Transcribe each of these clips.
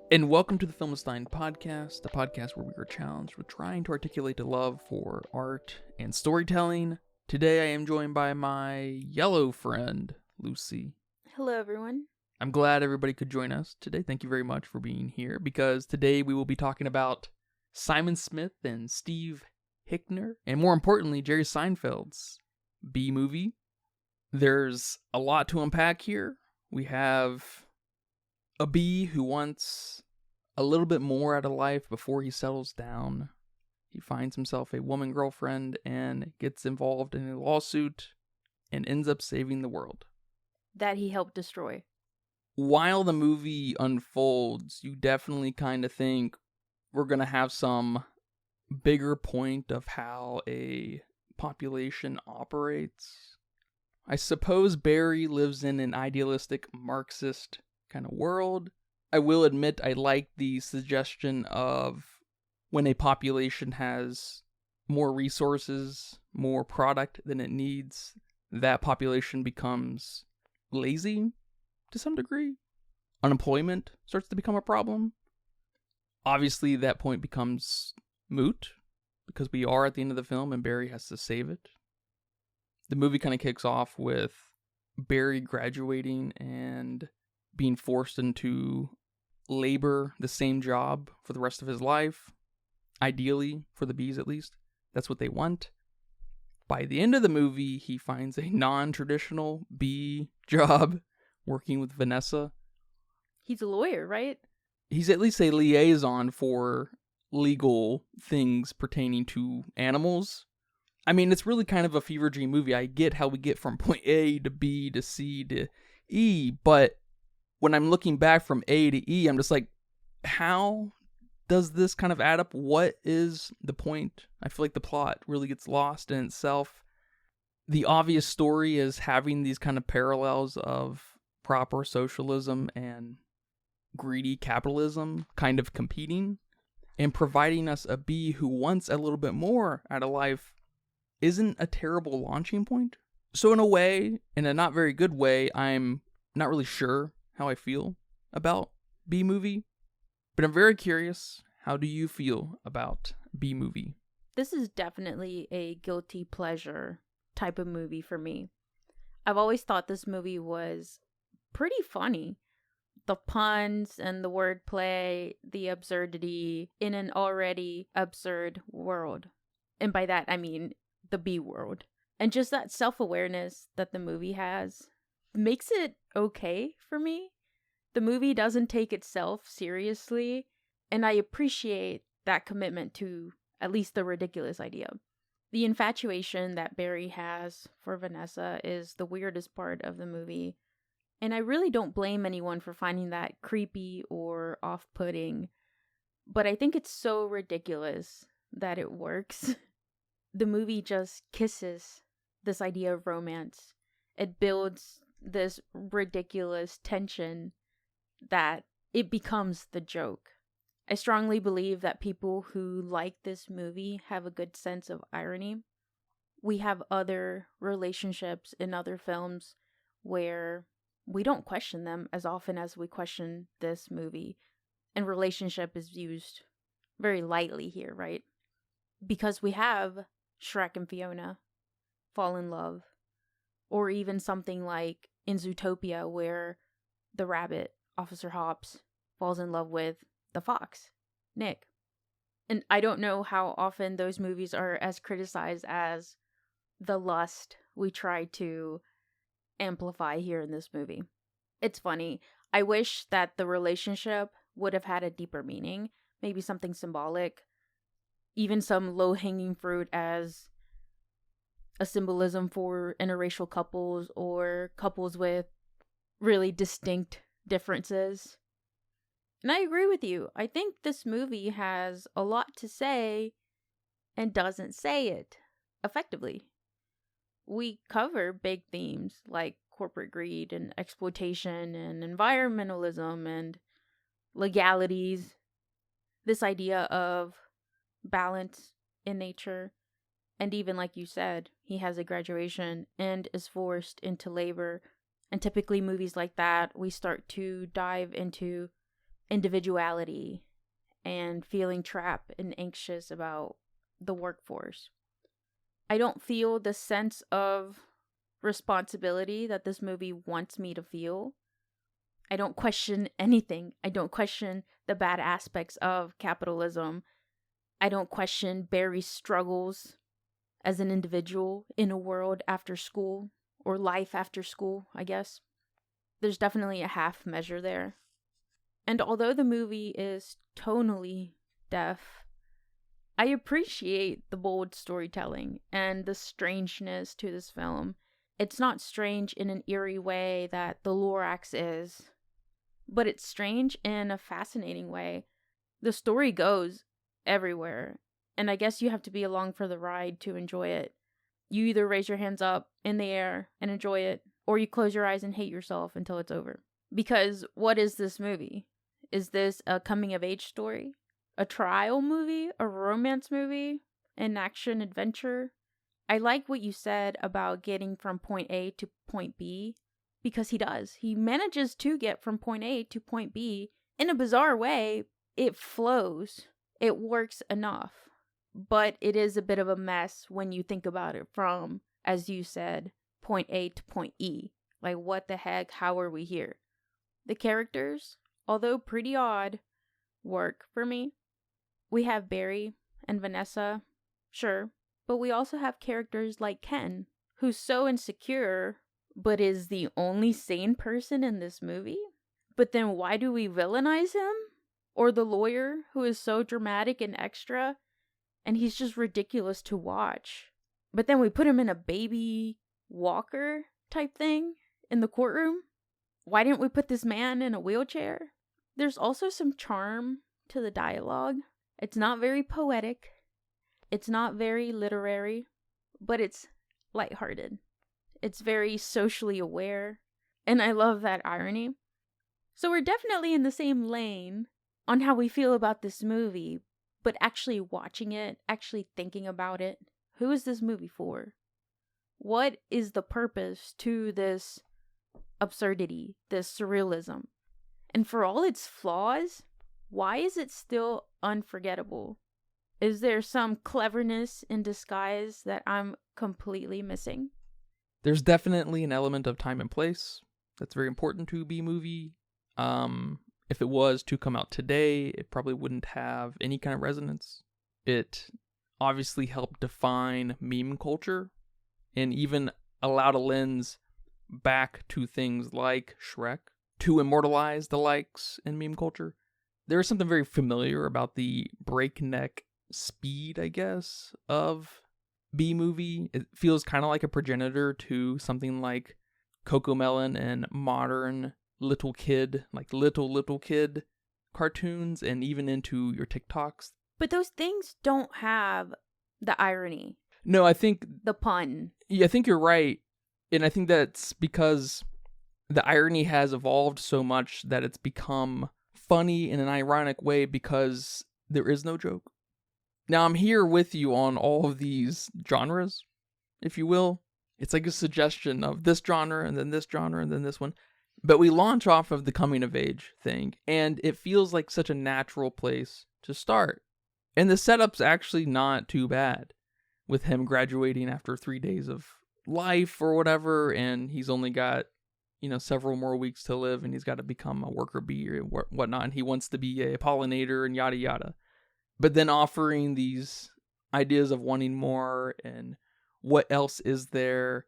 And welcome to the Filmstein podcast, the podcast where we are challenged with trying to articulate a love for art and storytelling. Today I am joined by my yellow friend, Lucy. Hello, everyone. I'm glad everybody could join us today. Thank you very much for being here, because today we will be talking about Simon Smith and Steve Hickner, and more importantly, Jerry Seinfeld's B movie. There's a lot to unpack here. We have a bee who wants a little bit more out of life before he settles down. He finds himself a woman girlfriend and gets involved in a lawsuit and ends up saving the world that he helped destroy. While the movie unfolds, you definitely kind of think we're going to have some bigger point of how a population operates. I suppose Barry lives in an idealistic Marxist kind of world. I will admit I like the suggestion of when a population has more resources, more product than it needs, that population becomes lazy to some degree. Unemployment starts to become a problem. Obviously, that point becomes moot because we are at the end of the film and Barry has to save it. The movie kind of kicks off with Barry graduating and being forced into labor the same job for the rest of his life. Ideally, for the bees at least. That's what they want. By the end of the movie, he finds a non-traditional bee job working with Vanessa. He's a lawyer, right? He's at least a liaison for legal things pertaining to animals. I mean, it's really kind of a fever dream movie. I get how we get from point A to B to C to E, but when I'm looking back from A to E, I'm just like, how does this kind of add up? What is the point? I feel like the plot really gets lost in itself. The obvious story is having these kind of parallels of proper socialism and greedy capitalism kind of competing, and providing us a bee who wants a little bit more out of life isn't a terrible launching point. So in a way, in a not very good way, I'm not really sure how I feel about B movie, but I'm very curious. How do you feel about B movie? This is definitely a guilty pleasure type of movie for me. I've always thought this movie was pretty funny. The puns and the wordplay, the absurdity in an already absurd world. And by that, I mean the B world. And just that self-awareness that the movie has makes it okay for me. The movie doesn't take itself seriously, and I appreciate that commitment to at least the ridiculous idea. The infatuation that Barry has for Vanessa is the weirdest part of the movie, and I really don't blame anyone for finding that creepy or off-putting, but I think it's so ridiculous that it works. The movie just kisses this idea of romance. It builds this ridiculous tension that it becomes the joke. I strongly believe that people who like this movie have a good sense of irony. We have other relationships in other films where we don't question them as often as we question this movie. And relationship is used very lightly here, right? Because we have Shrek and Fiona fall in love. Or even something like in Zootopia where the rabbit, Officer Hops, falls in love with the fox, Nick. And I don't know how often those movies are as criticized as the lust we try to amplify here in this movie. It's funny. I wish that the relationship would have had a deeper meaning, maybe something symbolic, even some low-hanging fruit as a symbolism for interracial couples or couples with really distinct differences. And I agree with you. I think this movie has a lot to say and doesn't say it effectively. We cover big themes like corporate greed and exploitation and environmentalism and legalities. This idea of balance in nature. And even like you said, he has a graduation and is forced into labor. And typically movies like that, we start to dive into individuality and feeling trapped and anxious about the workforce. I don't feel the sense of responsibility that this movie wants me to feel. I don't question anything. I don't question the bad aspects of capitalism. I don't question Barry's struggles as an individual in a world after school, or life after school, I guess. There's definitely a half measure there. And although the movie is tonally deaf, I appreciate the bold storytelling and the strangeness to this film. It's not strange in an eerie way that The Lorax is, but it's strange in a fascinating way. The story goes everywhere, and I guess you have to be along for the ride to enjoy it. You either raise your hands up in the air and enjoy it, or you close your eyes and hate yourself until it's over. Because what is this movie? Is this a coming-of-age story? A trial movie? A romance movie? An action-adventure? I like what you said about getting from point A to point B, because he does. He manages to get from point A to point B in a bizarre way. It flows. It works enough. But it is a bit of a mess when you think about it from, as you said, point A to point E. Like, what the heck? How are we here? The characters, although pretty odd, work for me. We have Barry and Vanessa, sure, but we also have characters like Ken, who's so insecure, but is the only sane person in this movie. But then why do we villainize him? Or the lawyer, who is so dramatic and extra, and he's just ridiculous to watch. But then we put him in a baby walker type thing in the courtroom. Why didn't we put this man in a wheelchair? There's also some charm to the dialogue. It's not very poetic. It's not very literary, but it's lighthearted. It's very socially aware, and I love that irony. So we're definitely in the same lane on how we feel about this movie, but actually watching it, actually thinking about it. Who is this movie for? What is the purpose to this absurdity, this surrealism? And for all its flaws, why is it still unforgettable? Is there some cleverness in disguise that I'm completely missing? There's definitely an element of time and place that's very important to a B-movie. If it was to come out today, it probably wouldn't have any kind of resonance. It obviously helped define meme culture and even allowed a lens back to things like Shrek to immortalize the likes in meme culture. There is something very familiar about the breakneck speed, I guess, of B-movie. It feels kind of like a progenitor to something like Cocomelon and modern little kid cartoons, and even into your TikToks. But those things don't have the irony. No, I think the pun. Yeah, I think you're right. And I think that's because the irony has evolved so much that it's become funny in an ironic way because there is no joke. Now, I'm here with you on all of these genres, if you will. It's like a suggestion of this genre and then this genre and then this one. But we launch off of the coming of age thing, and it feels like such a natural place to start. And the setup's actually not too bad, with him graduating after 3 days of life or whatever, and he's only got, several more weeks to live, and he's got to become a worker bee or whatnot, and he wants to be a pollinator and yada yada. But then offering these ideas of wanting more and what else is there,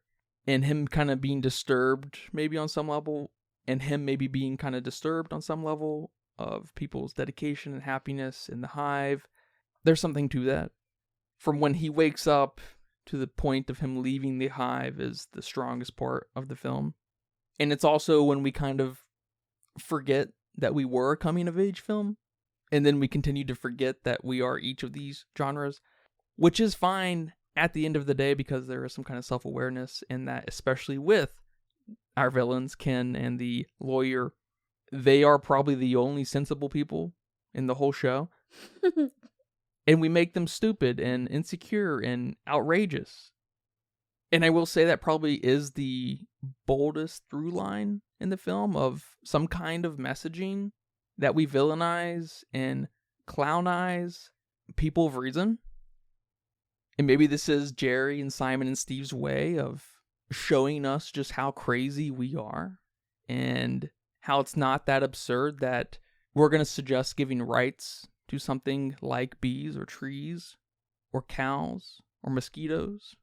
and him kind of being disturbed maybe on some level, and him maybe being kind of disturbed on some level of people's dedication and happiness in the hive. There's something to that. From when he wakes up to the point of him leaving the hive is the strongest part of the film. And it's also when we kind of forget that we were a coming-of-age film, and then we continue to forget that we are each of these genres, which is fine at the end of the day because there is some kind of self-awareness in that, especially with our villains, Ken and the lawyer. They are probably the only sensible people in the whole show. And we make them stupid and insecure and outrageous. And I will say that probably is the boldest through line in the film of some kind of messaging that we villainize and clownize people of reason. And maybe this is Jerry and Simon and Steve's way of showing us just how crazy we are and how it's not that absurd that we're going to suggest giving rights to something like bees or trees or cows or mosquitoes.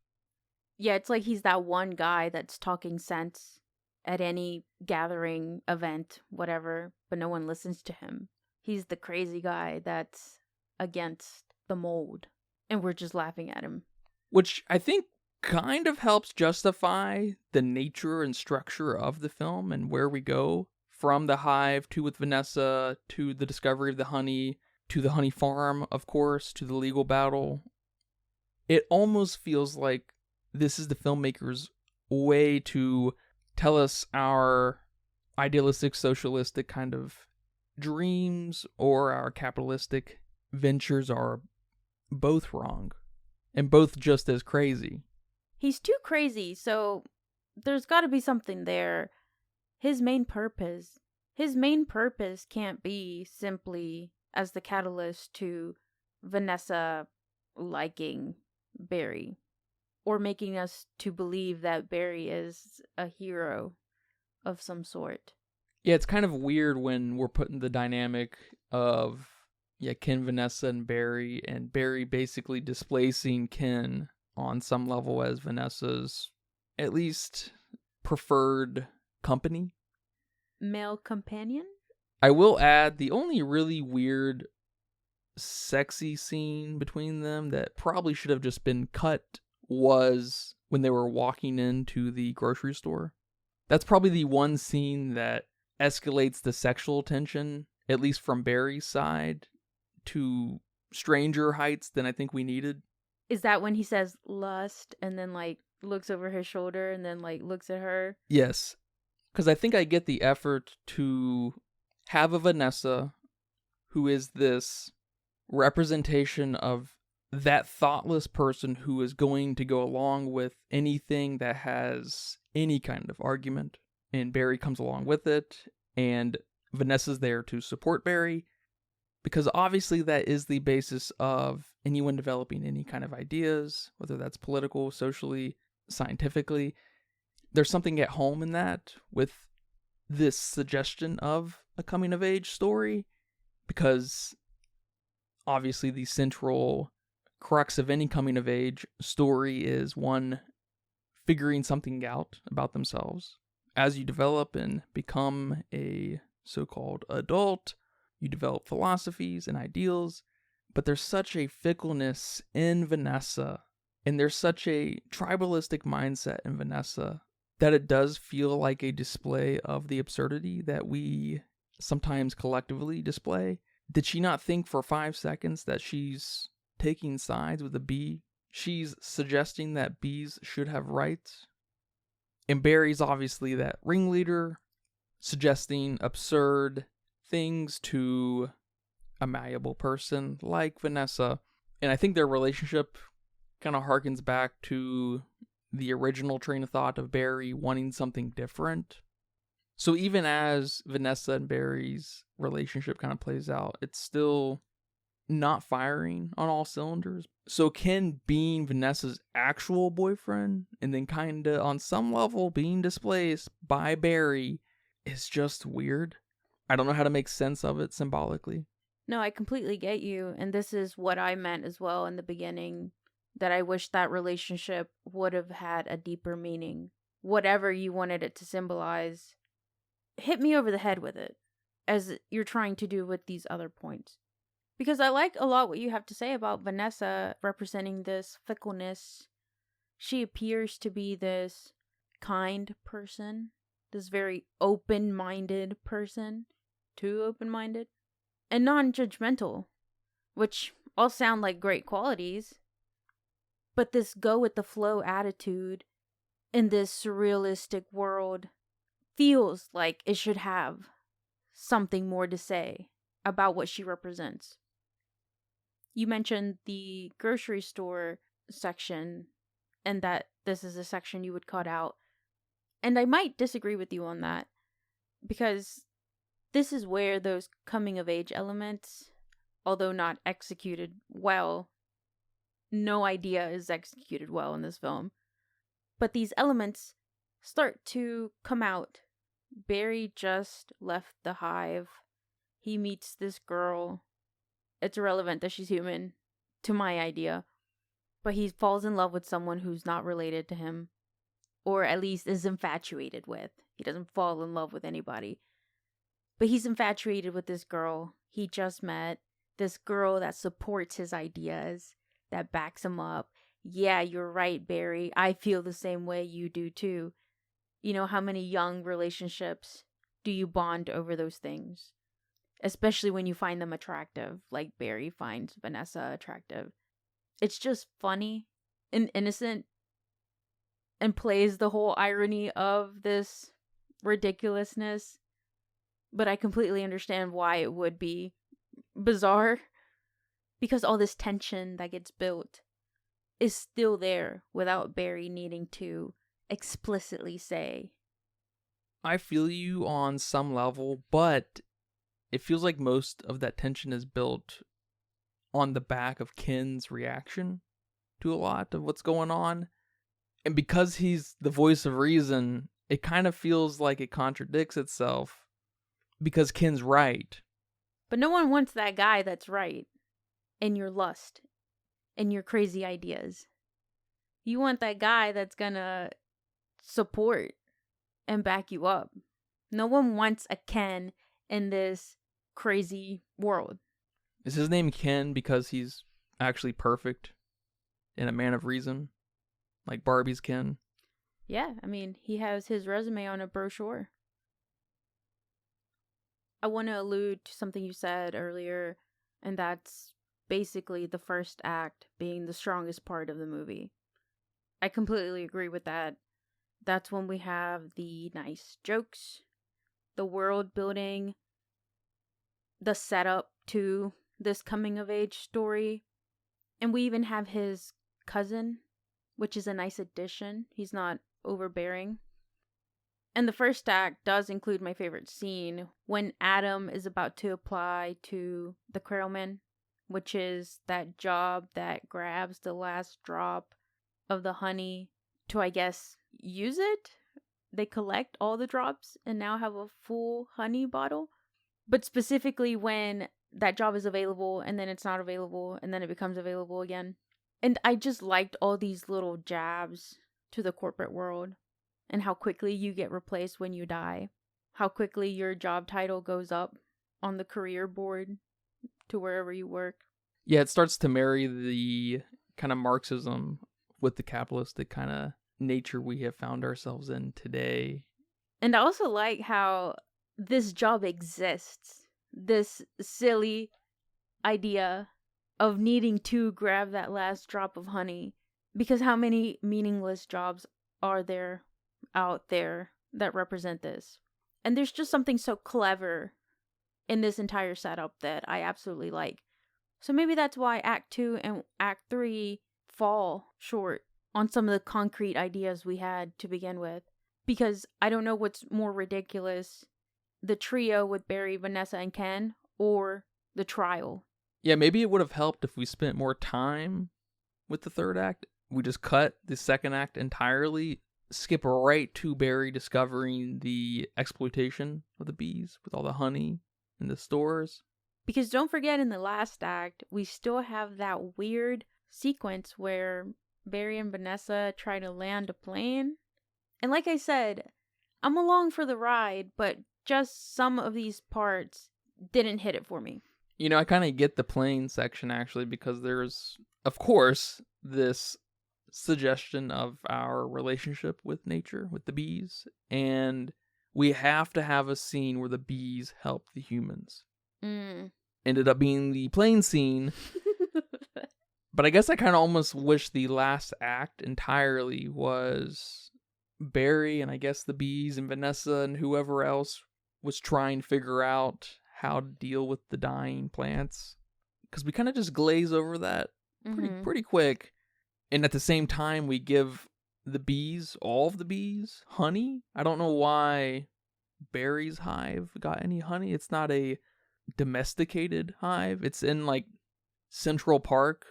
Yeah, it's like he's that one guy that's talking sense at any gathering, event, whatever, but no one listens to him. He's the crazy guy that's against the mold, and we're just laughing at him. Which I think kind of helps justify the nature and structure of the film and where we go from the hive to with Vanessa to the discovery of the honey to the honey farm, of course, to the legal battle. It almost feels like this is the filmmaker's way to tell us our idealistic, socialistic kind of dreams or our capitalistic ventures are both wrong and both just as crazy. He's too crazy, so there's got to be something there. His main purpose can't be simply as the catalyst to Vanessa liking Barry or making us to believe that Barry is a hero of some sort. Yeah, it's kind of weird when we're put in the dynamic of Ken, Vanessa, and Barry basically displacing Ken on some level as Vanessa's at least preferred company. Male companion? I will add the only really weird sexy scene between them that probably should have just been cut was when they were walking into the grocery store. That's probably the one scene that escalates the sexual tension, at least from Barry's side, to stranger heights than I think we needed. Is that when he says lust and then like looks over his shoulder and then like looks at her? Yes. Because I think I get the effort to have a Vanessa who is this representation of that thoughtless person who is going to go along with anything that has any kind of argument. And Barry comes along with it. And Vanessa's there to support Barry. Because obviously that is the basis of anyone developing any kind of ideas, whether that's political, socially, scientifically. There's something at home in that with this suggestion of a coming-of-age story, because obviously the central crux of any coming-of-age story is one figuring something out about themselves. As you develop and become a so-called adult, you develop philosophies and ideals, but there's such a fickleness in Vanessa, and there's such a tribalistic mindset in Vanessa that it does feel like a display of the absurdity that we sometimes collectively display. Did she not think for 5 seconds that she's taking sides with a bee? She's suggesting that bees should have rights. And Barry's obviously that ringleader, suggesting absurd things to a malleable person like Vanessa. And I think their relationship kind of harkens back to the original train of thought of Barry wanting something different. So even as Vanessa and Barry's relationship kind of plays out, it's still not firing on all cylinders. So Ken being Vanessa's actual boyfriend and then kind of on some level being displaced by Barry is just weird. I don't know how to make sense of it symbolically. No, I completely get you. And this is what I meant as well in the beginning, that I wish that relationship would have had a deeper meaning. Whatever you wanted it to symbolize, hit me over the head with it, as you're trying to do with these other points. Because I like a lot what you have to say about Vanessa representing this fickleness. She appears to be this kind person, this very open-minded person, too open-minded, and non-judgmental, which all sound like great qualities. But this go-with-the-flow attitude in this surrealistic world feels like it should have something more to say about what she represents. You mentioned the grocery store section and that this is a section you would cut out. And I might disagree with you on that, because This is where those coming of age elements, although not executed well, no idea is executed well in this film. But these elements start to come out. Barry just left the hive. He meets this girl. It's irrelevant that she's human, to my idea. But he falls in love with someone who's not related to him. Or at least is infatuated with. He doesn't fall in love with anybody. But he's infatuated with this girl he just met. This girl that supports his ideas, that backs him up. Yeah, you're right, Barry. I feel the same way you do too. You know, how many young relationships do you bond over those things? Especially when you find them attractive, like Barry finds Vanessa attractive. It's just funny and innocent and plays the whole irony of this ridiculousness. But I completely understand why it would be bizarre, because all this tension that gets built is still there without Barry needing to explicitly say. I feel you on some level, but it feels like most of that tension is built on the back of Ken's reaction to a lot of what's going on. And because he's the voice of reason, it kind of feels like it contradicts itself because Ken's right. But no one wants that guy that's right in your lust and your crazy ideas. You want that guy that's gonna support and back you up. No one wants a Ken in this crazy world. Is his name Ken because he's actually perfect and a man of reason? Like Barbie's Ken? Yeah, I mean, he has his resume on a brochure. I want to allude to something you said earlier, and that's basically the first act being the strongest part of the movie. I completely agree with that. That's when we have the nice jokes, the world building, the setup to this coming of age story. And we even have his cousin, which is a nice addition. He's not overbearing. And the first act does include my favorite scene when Adam is about to apply to the Krailman, which is that job that grabs the last drop of the honey to, I guess, use it. They collect all the drops and now have a full honey bottle. But specifically when that job is available and then it's not available and then it becomes available again. And I just liked all these little jabs to the corporate world and how quickly you get replaced when you die. How quickly your job title goes up on the career board to wherever you work. Yeah, it starts to marry the kind of Marxism with the capitalistic kind of nature we have found ourselves in today. And I also like how this job exists. This silly idea of needing to grab that last drop of honey. Because how many meaningless jobs are there out there that represent this? And there's just something so clever in this entire setup that I absolutely like. So maybe that's why Act 2 and Act 3 fall short on some of the concrete ideas we had to begin with. Because I don't know what's more ridiculous, the trio with Barry, Vanessa, and Ken, or the trial. Yeah, maybe it would have helped if we spent more time with the third act. We just cut the second act entirely, skip right to Barry discovering the exploitation of the bees with all the honey in the stores. Because don't forget, in the last act, we still have that weird sequence where Barry and Vanessa try to land a plane. And like I said, I'm along for the ride, but just some of these parts didn't hit it for me. You know, I kind of get the plane section, actually, because there's, of course, this suggestion of our relationship with nature, with the bees. And we have to have a scene where the bees help the humans. Ended up being the plane scene. But I guess I kind of almost wish the last act entirely was Barry and I guess the bees and Vanessa and whoever else was trying to figure out how to deal with the dying plants. Because we kind of just glaze over that pretty quick. And at the same time, we give the bees, all of the bees, honey. I don't know why Barry's hive got any honey. It's not a domesticated hive. It's in like Central Park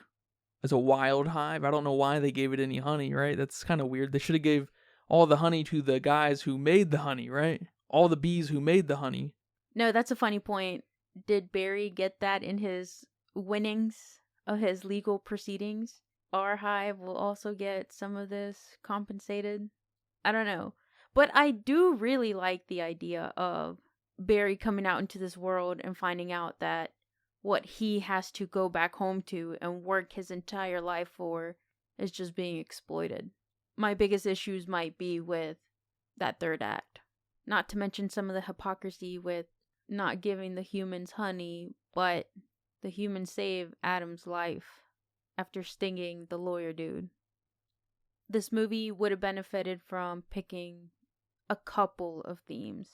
as a wild hive. I don't know why they gave it any honey, right? That's kind of weird. They should have gave all the honey to the guys who made the honey, right? All the bees who made the honey. No, that's a funny point. Did Barry get that in his winnings of his legal proceedings? Our hive will also get some of this compensated. I don't know. But I do really like the idea of Barry coming out into this world and finding out that what he has to go back home to and work his entire life for is just being exploited. My biggest issues might be with that third act. Not to mention some of the hypocrisy with not giving the humans honey, but the humans save Adam's life after stinging the lawyer dude. This movie would have benefited from picking a couple of themes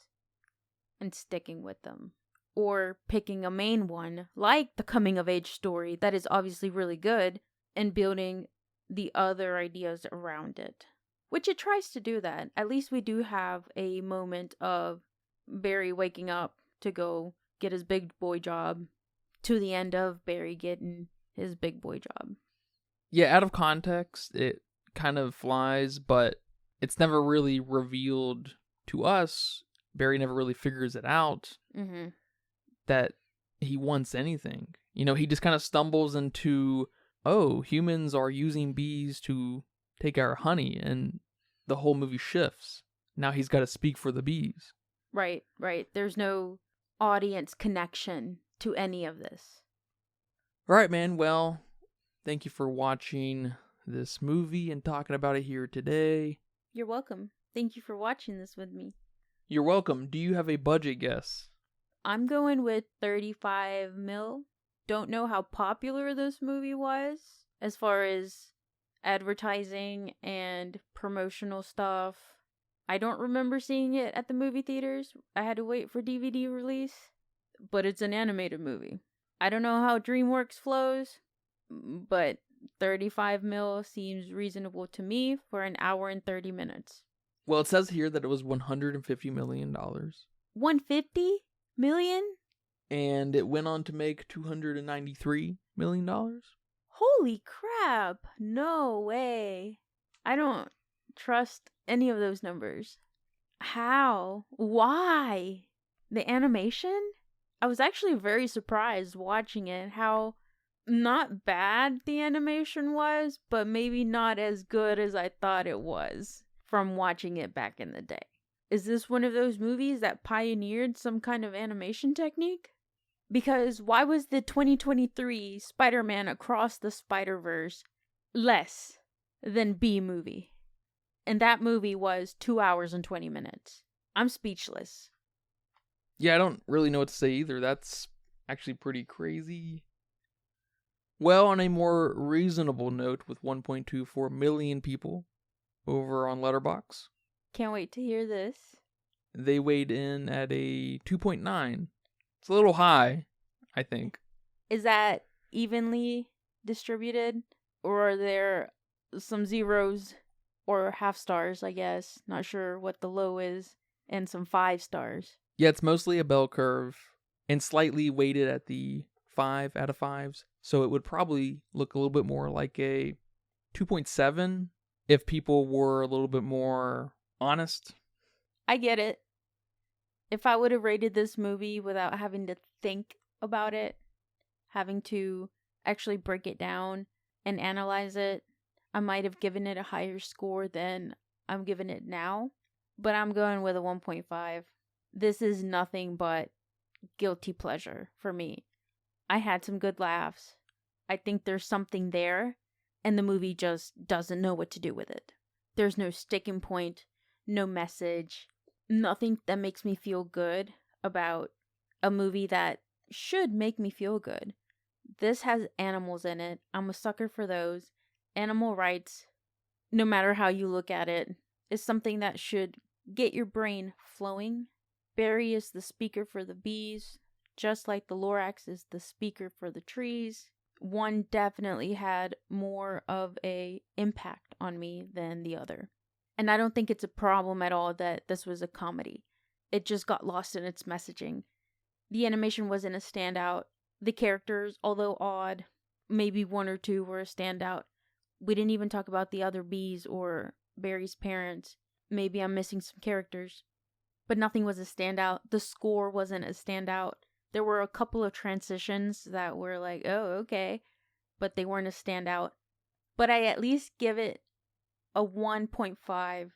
and sticking with them. Or picking a main one, like the coming of age story that is obviously really good, and building the other ideas around it. Which it tries to do that. At least we do have a moment of Barry waking up to go get his big boy job, to the end of Barry getting his big boy job. Yeah, out of context, it kind of flies, but it's never really revealed to us. Barry never really figures it out that he wants anything. You know, he just kind of stumbles into, oh, humans are using bees to take our honey, and the whole movie shifts. Now he's got to speak for the bees. Right. There's no audience connection to any of this. All right, man. Well, thank you for watching this movie and talking about it here today. You're welcome. Thank you for watching this with me. You're welcome. Do you have a budget guess? I'm going with 35 mil. Don't know how popular this movie was as far as advertising and promotional stuff. I don't remember seeing it at the movie theaters. I had to wait for DVD release. But it's an animated movie. I don't know how DreamWorks flows, but 35 mil seems reasonable to me for an hour and 30 minutes. Well, it says here that it was $150 million. 150 million? And it went on to make $293 million. Holy crap. No way. I don't trust any of those numbers. How? Why? The animation? I was actually very surprised watching it, how not bad the animation was, but maybe not as good as I thought it was from watching it back in the day. Is this one of those movies that pioneered some kind of animation technique? Because why was the 2023 Spider-Man Across the Spider-Verse less than B-movie? And that movie was 2 hours and 20 minutes. I'm speechless. Yeah, I don't really know what to say either. That's actually pretty crazy. Well, on a more reasonable note, with 1.24 million people over on Letterboxd. Can't wait to hear this. They weighed in at a 2.9. It's a little high, I think. Is that evenly distributed? Or are there some zeros or half stars, I guess? Not sure what the low is. And some 5 stars. Yeah, it's mostly a bell curve and slightly weighted at the 5 out of 5s. So it would probably look a little bit more like a 2.7 if people were a little bit more honest. I get it. If I would have rated this movie without having to think about it, having to actually break it down and analyze it, I might have given it a higher score than I'm giving it now. But I'm going with a 1.5. This is nothing but guilty pleasure for me. I had some good laughs. I think there's something there, and the movie just doesn't know what to do with it. There's no sticking point, no message, nothing that makes me feel good about a movie that should make me feel good. This has animals in it. I'm a sucker for those. Animal rights, no matter how you look at it, is something that should get your brain flowing. Barry is the speaker for the bees, just like the Lorax is the speaker for the trees. One definitely had more of a impact on me than the other. And I don't think it's a problem at all that this was a comedy. it just got lost in its messaging. The animation wasn't a standout. The characters, although odd, maybe one or two were a standout. We didn't even talk about the other bees or Barry's parents. Maybe I'm missing some characters. But nothing was a standout. The score wasn't a standout. There were a couple of transitions that were like, oh, okay. But they weren't a standout. But I at least give it a 1.5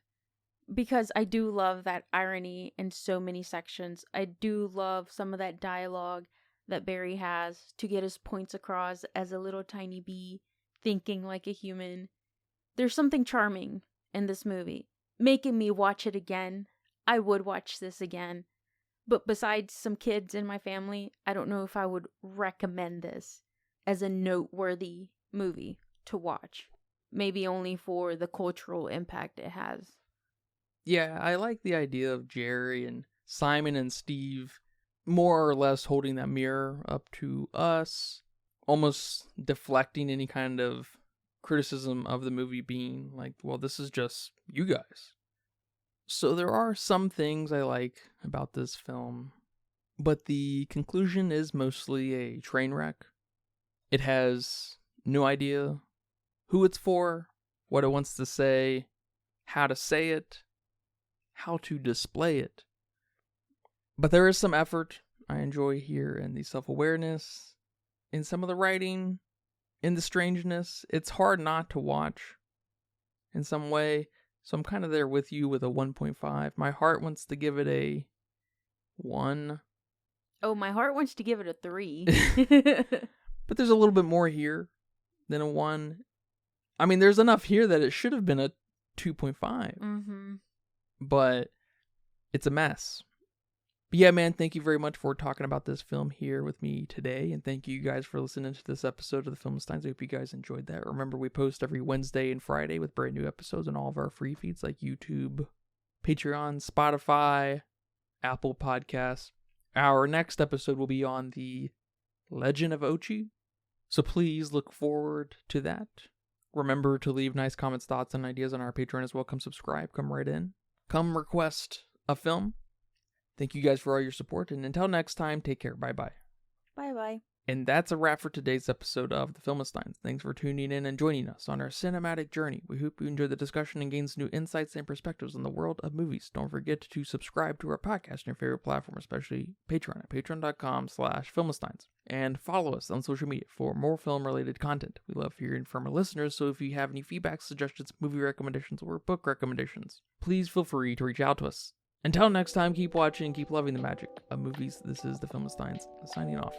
because I do love that irony in so many sections. I do love some of that dialogue that Barry has to get his points across as a little tiny bee thinking like a human. There's something charming in this movie, making me watch it again. I would watch this again. But besides some kids in my family, I don't know if I would recommend this as a noteworthy movie to watch. Maybe only for the cultural impact it has. Yeah, I like the idea of Jerry and Simon and Steve more or less holding that mirror up to us, almost deflecting any kind of criticism of the movie being like, well, this is just you guys. So there are some things I like about this film, but the conclusion is mostly a train wreck. It has no idea who it's for, what it wants to say, how to say it, how to display it. But there is some effort I enjoy here in the self-awareness, in some of the writing, in the strangeness. It's hard not to watch in some way, so I'm kind of there with you with a 1.5. My heart wants to give it a 1. Oh, my heart wants to give it a 3. But there's a little bit more here than a 1. I mean, there's enough here that it should have been a 2.5. Mm-hmm. But it's a mess. But yeah, man, thank you very much for talking about this film here with me today. And thank you guys for listening to this episode of the Filmsteins. I hope you guys enjoyed that. Remember, we post every Wednesday and Friday with brand new episodes on all of our free feeds like YouTube, Patreon, Spotify, Apple Podcasts. Our next episode will be on the Legend of Ochi. So please look forward to that. Remember to leave nice comments, thoughts, and ideas on our Patreon as well. Come subscribe. Come right in. Come request a film. Thank you guys for all your support. And until next time, take care. Bye-bye. Bye-bye. And that's a wrap for today's episode of The Filmsteins. Thanks for tuning in and joining us on our cinematic journey. We hope you enjoyed the discussion and gained some new insights and perspectives on the world of movies. Don't forget to subscribe to our podcast on your favorite platform, especially Patreon at patreon.com/Filmsteins. And follow us on social media for more film-related content. We love hearing from our listeners, so if you have any feedback, suggestions, movie recommendations, or book recommendations, please feel free to reach out to us. Until next time, keep watching, keep loving the magic of movies. This is The Filmsteins, signing off.